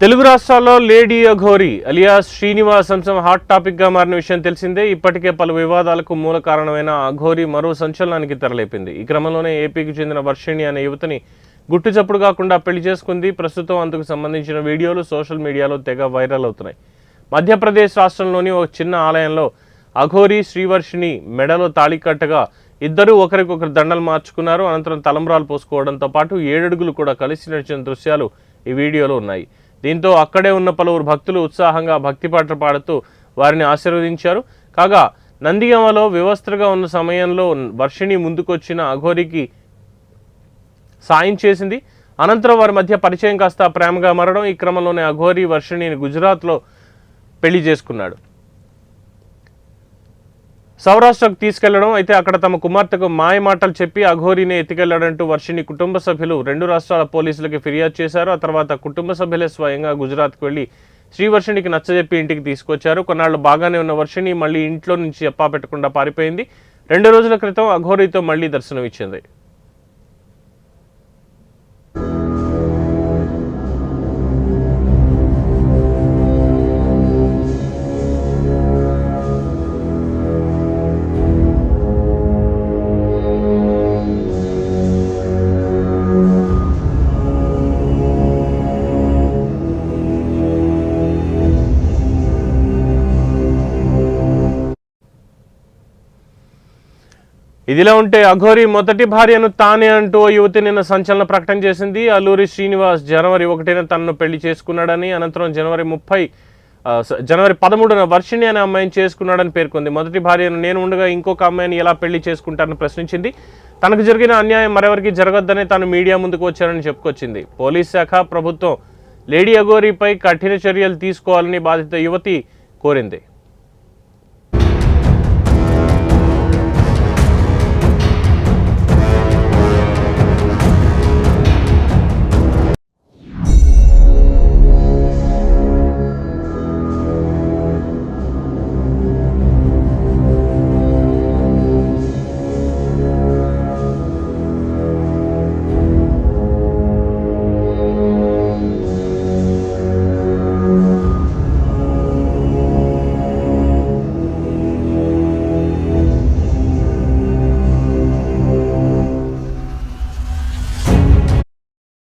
తెలుగు రాష్ట్రాల్లో lady Aghori alias Srinivas అంశం hot టాపిక్గా మారిన విషయం తెలిసిందే. ఇప్పటికే పలు వివాదాలకు మూల కారణమైన అఘోరి మరో సంచలనానికి తెరలేపింది. ఈ క్రమంలోనే ఏపీకి చెందిన వర్షిణి అనే యువతిని గుట్టుచప్పుడు కాకుండా పెళ్లి చేసుకుంది. ప్రస్తుతం అందుకు సంబంధించిన వీడియోలు సోషల్ మీడియాలో తెగ వైరల్ అవుతున్నాయి. మధ్యప్రదేశ్ రాష్ట్రంలోని ఒక చిన్న ఆలయంలో అఘోరి శ్రీవర్షిణి మెడలో తాళి కట్టగా ఇద్దరూ ఒకరికొకరు దండలు మార్చుకున్నారు. అనంతరం తలంబ్రాలు పోసుకోవడంతో పాటు 7 అడుగులు కూడా కలిసి నడిచిన దృశ్యాలు ఈ వీడియోలో ఉన్నాయి. దీంతో అక్కడే ఉన్న పలువురు భక్తులు ఉత్సాహంగా భక్తి పాటలు పాడుతూ వారిని ఆశీర్వదించారు. కాగా నందిగామలో వివస్త్రగా ఉన్న సమయంలో వర్షిణి ముందుకొచ్చిన అఘోరికి సాయం చేసింది. అనంతరం వారి మధ్య పరిచయం కాస్త ప్రేమగా మారడం. ఈ క్రమంలోనే అఘోరి వర్షిణిని గుజరాత్లో పెళ్లి చేసుకున్నాడు. సౌరాష్ట్రకు తీసుకెళ్లడం, అయితే అక్కడ తమ కుమార్తెకు మాయ మాటలు చెప్పి అఘోరిని ఎత్తుకెళ్లాడంటూ వర్షిణి కుటుంబ సభ్యులు 2 రాష్ట్రాల పోలీసులకి ఫిర్యాదు చేశారు. ఆ తర్వాత కుటుంబ సభ్యులే స్వయంగా గుజరాత్కు వెళ్లి శ్రీవర్షిణికి నచ్చజెప్పి ఇంటికి తీసుకొచ్చారు. కొన్నాళ్లు బాగానే ఉన్న వర్షిణి మళ్లీ ఇంట్లో నుంచి చెప్పా పెట్టకుండా పారిపోయింది. 2 రోజుల క్రితం అఘోరితో మళ్లీ దర్శనమిచ్చింది. ఇదిలా ఉంటే అఘోరి మొదటి భార్యను తానే అంటూ ఓ యువతి నిన్న సంచలన ప్రకటన చేసింది. అల్లూరి శ్రీనివాస్ జనవరి 1న తనను పెళ్లి చేసుకున్నాడని, అనంతరం జనవరి 13న వర్షిణి అనే అమ్మాయిని చేసుకున్నాడని పేర్కొంది. మొదటి భార్యను నేను ఉండగా ఇంకొక అమ్మాయిని ఎలా పెళ్లి చేసుకుంటారని ప్రశ్నించింది. తనకు జరిగిన అన్యాయం మరెవరికి జరగొద్దనే తాను మీడియా ముందుకు వచ్చానని చెప్పుకొచ్చింది. పోలీస్ శాఖ, ప్రభుత్వం లేడీ అఘోరిపై కఠిన చర్యలు తీసుకోవాలని బాధిత యువతి కోరింది.